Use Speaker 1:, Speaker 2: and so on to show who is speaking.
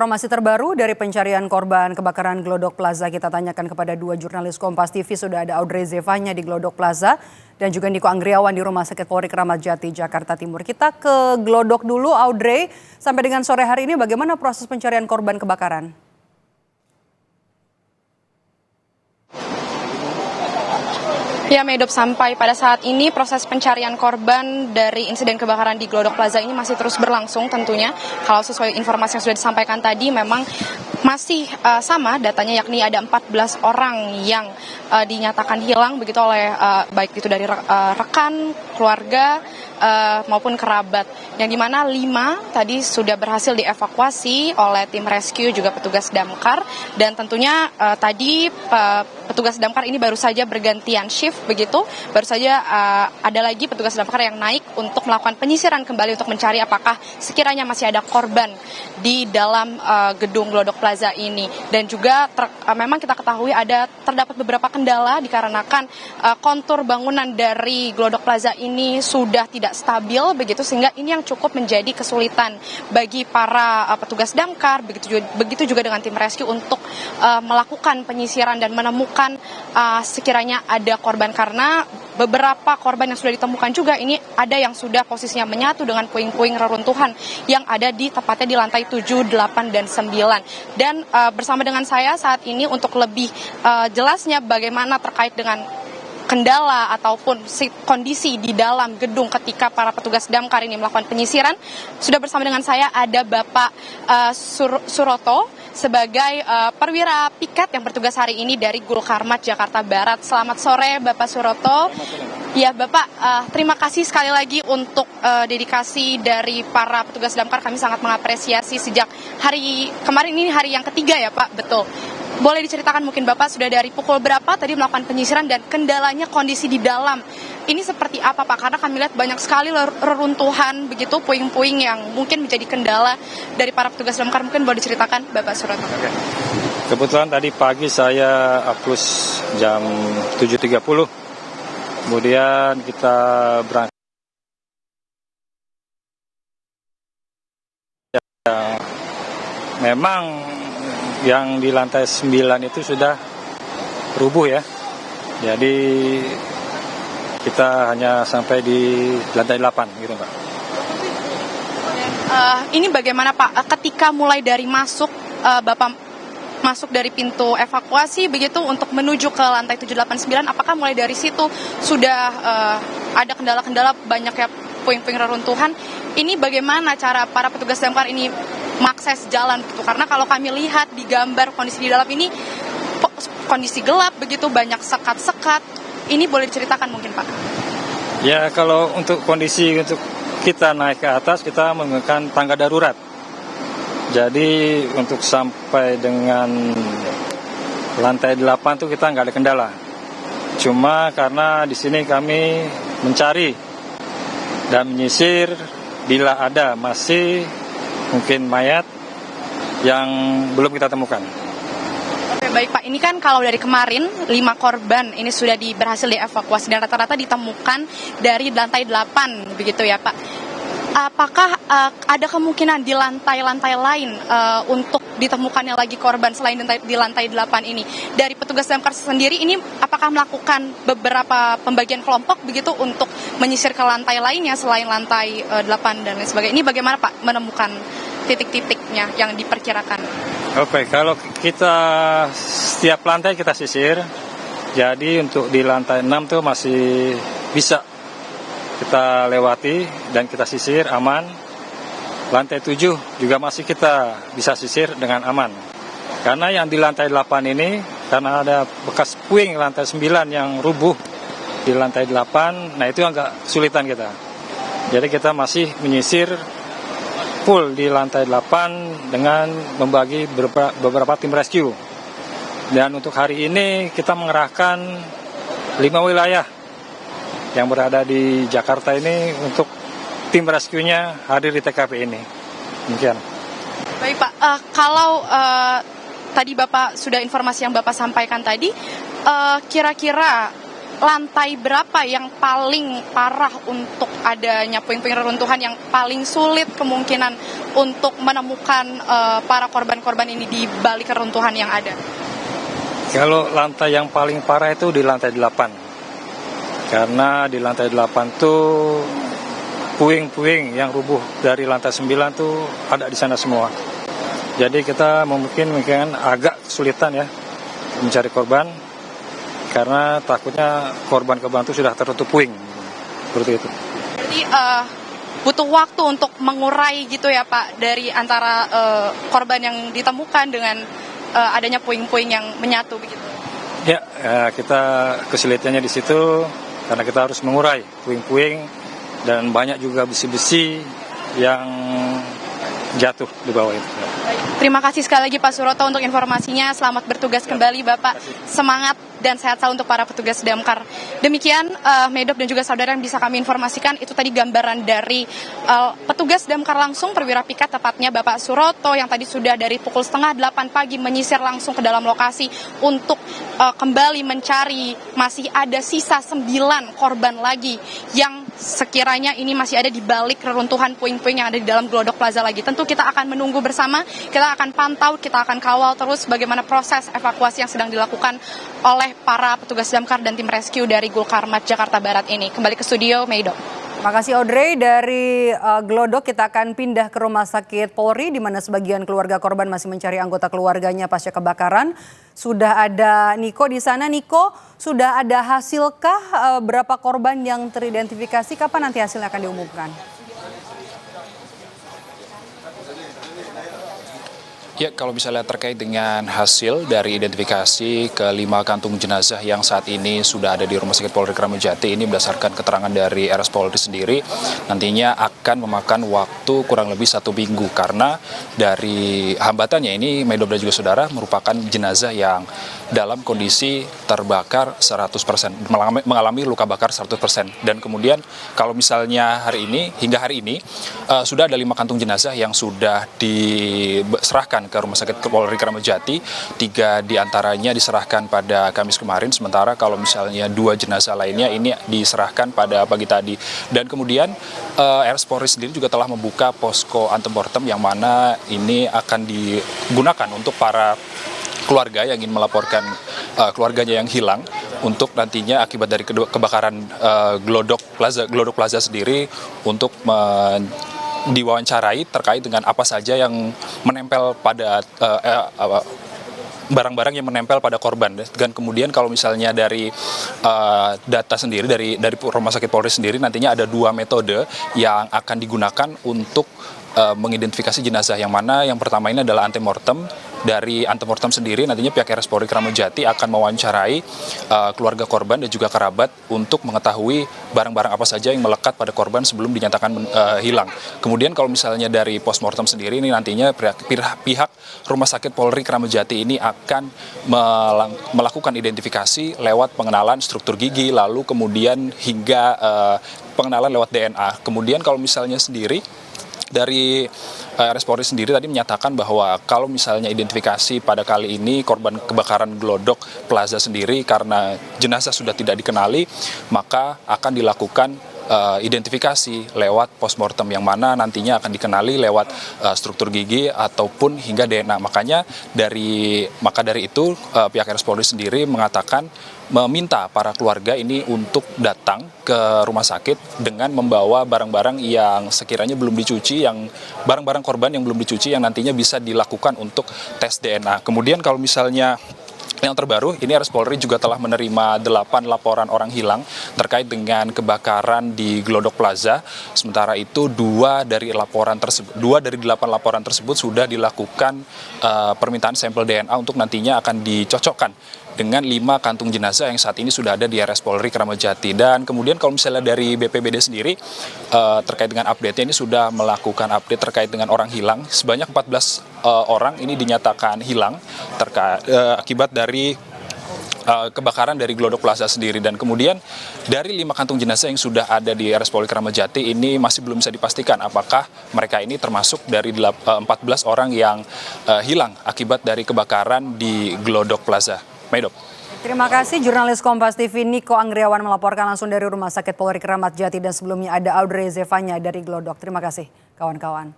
Speaker 1: Informasi terbaru dari pencarian korban kebakaran Glodok Plaza, kita tanyakan kepada dua jurnalis Kompas TV. Sudah ada Audrey Zevanya di Glodok Plaza dan juga Niko Anggriawan di Rumah Sakit Polri Kramat Jati, Jakarta Timur. Kita ke Glodok dulu, Audrey. Sampai dengan sore hari ini bagaimana proses pencarian korban kebakaran?
Speaker 2: Ya, Medop, sampai pada saat ini proses pencarian korban dari insiden kebakaran di Glodok Plaza ini masih terus berlangsung tentunya. Kalau sesuai informasi yang sudah disampaikan tadi, memang masih sama datanya, yakni ada 14 orang yang dinyatakan hilang begitu oleh baik itu dari rekan, keluarga, maupun kerabat. Yang dimana 5 tadi sudah berhasil dievakuasi oleh tim rescue juga petugas damkar. Dan tentunya tadi petugas damkar ini baru saja bergantian shift begitu. Baru saja ada lagi petugas damkar yang naik untuk melakukan penyisiran kembali untuk mencari apakah sekiranya masih ada korban di dalam gedung Glodok Plaza ini. Dan juga memang kita ketahui terdapat beberapa kendala dikarenakan kontur bangunan dari Glodok Plaza ini sudah tidak stabil begitu, sehingga ini yang cukup menjadi kesulitan bagi para petugas damkar begitu juga dengan tim rescue untuk melakukan penyisiran dan menemukan sekiranya ada korban, karena beberapa korban yang sudah ditemukan juga ini ada yang sudah posisinya menyatu dengan puing-puing reruntuhan yang ada tepatnya di lantai 7, 8, dan 9. Dan bersama dengan saya saat ini untuk lebih jelasnya bagaimana terkait dengan kendala ataupun kondisi di dalam gedung ketika para petugas damkar ini melakukan penyisiran, sudah bersama dengan saya ada Bapak Suroto sebagai perwira piket yang bertugas hari ini dari Gul Karmat, Jakarta Barat. Selamat sore Bapak Suroto. Ya Bapak, terima kasih sekali lagi untuk dedikasi dari para petugas damkar. Kami sangat mengapresiasi sejak hari kemarin, ini hari yang ketiga ya Pak, betul. Boleh diceritakan mungkin Bapak sudah dari pukul berapa tadi melakukan penyisiran dan kendalanya kondisi di dalam ini seperti apa Pak? Karena kami lihat banyak sekali reruntuhan begitu, puing-puing yang mungkin menjadi kendala dari para petugas damkar. Mungkin boleh diceritakan Bapak Suroto.
Speaker 3: Kebetulan tadi pagi saya apus jam 7.30. Kemudian kita berangkat. Memang yang di lantai 9 itu sudah rubuh ya. Jadi kita hanya sampai di lantai 8 gitu Pak.
Speaker 2: Ini bagaimana Pak ketika mulai dari Bapak masuk dari pintu evakuasi begitu untuk menuju ke lantai 7, 8, 9, apakah mulai dari situ sudah ada kendala-kendala banyak ya puing-puing reruntuhan? Ini bagaimana cara para petugas damkar ini mengakses jalan gitu? Karena kalau kami lihat di gambar kondisi di dalam ini kondisi gelap begitu, banyak sekat-sekat. Ini boleh diceritakan mungkin Pak?
Speaker 3: Ya, kalau untuk kondisi untuk kita naik ke atas, kita menggunakan tangga darurat. Jadi untuk sampai dengan lantai 8 tuh kita nggak ada kendala. Cuma karena di sini kami mencari dan menyisir bila ada masih mungkin mayat yang belum kita temukan.
Speaker 2: Oke, baik Pak, ini kan kalau dari kemarin 5 korban ini sudah berhasil dievakuasi dan rata-rata ditemukan dari lantai 8 begitu ya Pak. Apakah ada kemungkinan di lantai-lantai lain untuk ditemukannya lagi korban selain di lantai 8 ini? Dari petugas damkar sendiri ini apakah melakukan beberapa pembagian kelompok begitu untuk menyisir ke lantai lainnya selain lantai 8 dan lain sebagainya? Ini bagaimana Pak menemukan titik-titiknya yang diperkirakan?
Speaker 3: Oke, kalau kita setiap lantai kita sisir, jadi untuk di lantai 6 tuh masih bisa kita lewati dan kita sisir aman. Lantai 7 juga masih kita bisa sisir dengan aman. Karena yang di lantai 8 ini, karena ada bekas puing lantai 9 yang rubuh di lantai 8, nah itu agak kesulitan kita. Jadi kita masih menyisir full di lantai 8 dengan membagi beberapa tim rescue. Dan untuk hari ini kita mengerahkan 5 wilayah yang berada di Jakarta ini untuk tim rescue-nya hadir di TKP ini. Demikian.
Speaker 2: Baik Pak, kalau tadi Bapak sudah informasi yang Bapak sampaikan tadi, kira-kira lantai berapa yang paling parah untuk adanya puing-puing reruntuhan yang paling sulit kemungkinan untuk menemukan para korban-korban ini di balik reruntuhan yang ada?
Speaker 3: Kalau lantai yang paling parah itu di lantai 8. Karena di lantai 8 tuh puing-puing yang rubuh dari lantai 9 tuh ada di sana semua. Jadi kita mungkin agak kesulitan ya mencari korban karena takutnya korban-korban itu sudah tertutup puing. Seperti itu.
Speaker 2: Jadi butuh waktu untuk mengurai gitu ya Pak dari antara korban yang ditemukan dengan adanya puing-puing yang menyatu begitu.
Speaker 3: Ya, kita kesulitannya di situ karena kita harus mengurai puing-puing dan banyak juga besi-besi yang jatuh di bawah itu.
Speaker 2: Terima kasih sekali lagi Pak Suroto untuk informasinya. Selamat bertugas kembali Bapak. Semangat dan sehat selalu untuk para petugas damkar. Demikian Medop dan juga saudara yang bisa kami informasikan. Itu tadi gambaran dari petugas damkar langsung perwira piket tepatnya Bapak Suroto yang tadi sudah dari pukul 7:30 pagi menyisir langsung ke dalam lokasi untuk kembali mencari masih ada sisa 9 korban lagi yang sekiranya ini masih ada di balik reruntuhan puing-puing yang ada di dalam Glodok Plaza lagi. Tentu kita akan menunggu bersama, kita akan pantau, kita akan kawal terus bagaimana proses evakuasi yang sedang dilakukan oleh para petugas damkar dan tim rescue dari Gulkarmat Jakarta Barat ini. Kembali ke studio, Meido.
Speaker 1: Terima kasih Audrey. Dari Glodok kita akan pindah ke Rumah Sakit Polri di mana sebagian keluarga korban masih mencari anggota keluarganya pasca kebakaran. Sudah ada Niko di sana. Niko, sudah ada hasilkah berapa korban yang teridentifikasi? Kapan nanti hasilnya akan diumumkan?
Speaker 4: Ya, kalau misalnya terkait dengan hasil dari identifikasi ke-5 kantung jenazah yang saat ini sudah ada di Rumah Sakit Polri Kramat Jati, ini berdasarkan keterangan dari RS Polri sendiri, nantinya akan memakan waktu kurang lebih 1 minggu karena dari hambatannya ini, Medop dan juga saudara, merupakan jenazah yang dalam kondisi terbakar 100%, mengalami luka bakar 100%. Dan kemudian kalau misalnya hingga hari ini, sudah ada 5 kantung jenazah yang sudah diserahkan ke Rumah Sakit Polri Kramat Jati. 3 diantaranya diserahkan pada Kamis kemarin, sementara kalau misalnya 2 jenazah lainnya ini diserahkan pada pagi tadi. Dan kemudian RS Polri sendiri juga telah membuka posko antemortem yang mana ini akan digunakan untuk para keluarga yang ingin melaporkan keluarganya yang hilang untuk nantinya akibat dari kebakaran Glodok Plaza sendiri untuk diwawancarai terkait dengan apa saja yang menempel pada barang-barang yang menempel pada korban. Dan kemudian kalau misalnya dari data sendiri dari Rumah Sakit Polri sendiri, nantinya ada 2 metode yang akan digunakan untuk mengidentifikasi jenazah, yang mana yang pertama ini adalah antemortem. Dari antemortem sendiri nantinya pihak RS Polri Kramat Jati akan mewawancarai keluarga korban dan juga kerabat untuk mengetahui barang-barang apa saja yang melekat pada korban sebelum dinyatakan hilang. Kemudian kalau misalnya dari postmortem sendiri ini nantinya pihak Rumah Sakit Polri Kramat Jati ini akan melakukan identifikasi lewat pengenalan struktur gigi, lalu kemudian hingga pengenalan lewat DNA. Kemudian kalau misalnya sendiri dari RS Polri sendiri tadi menyatakan bahwa kalau misalnya identifikasi pada kali ini korban kebakaran Glodok Plaza sendiri karena jenazah sudah tidak dikenali, maka akan dilakukan identifikasi lewat postmortem yang mana nantinya akan dikenali lewat struktur gigi ataupun hingga DNA. Dari itu pihak RS Polri sendiri meminta para keluarga ini untuk datang ke rumah sakit dengan membawa barang-barang yang sekiranya belum dicuci, yang barang-barang korban yang belum dicuci yang nantinya bisa dilakukan untuk tes DNA. Kemudian kalau misalnya yang terbaru, ini RS Polri juga telah menerima 8 laporan orang hilang terkait dengan kebakaran di Glodok Plaza. Sementara itu 2 dari 8 laporan tersebut sudah dilakukan permintaan sampel DNA untuk nantinya akan dicocokkan dengan 5 kantung jenazah yang saat ini sudah ada di RS Polri Kramat Jati. Dan kemudian kalau misalnya dari BPBD sendiri terkait dengan update-nya ini sudah melakukan update terkait dengan orang hilang. Sebanyak 14 orang ini dinyatakan hilang akibat dari kebakaran dari Glodok Plaza sendiri. Dan kemudian dari 5 kantung jenazah yang sudah ada di RS Polri Kramat Jati ini masih belum bisa dipastikan apakah mereka ini termasuk dari 14 orang yang hilang akibat dari kebakaran di Glodok Plaza. Medop.
Speaker 1: Terima kasih jurnalis Kompas TV Niko Anggriawan melaporkan langsung dari Rumah Sakit Polri Kramat Jati dan sebelumnya ada Audrey Zevanya dari Glodok. Terima kasih kawan-kawan.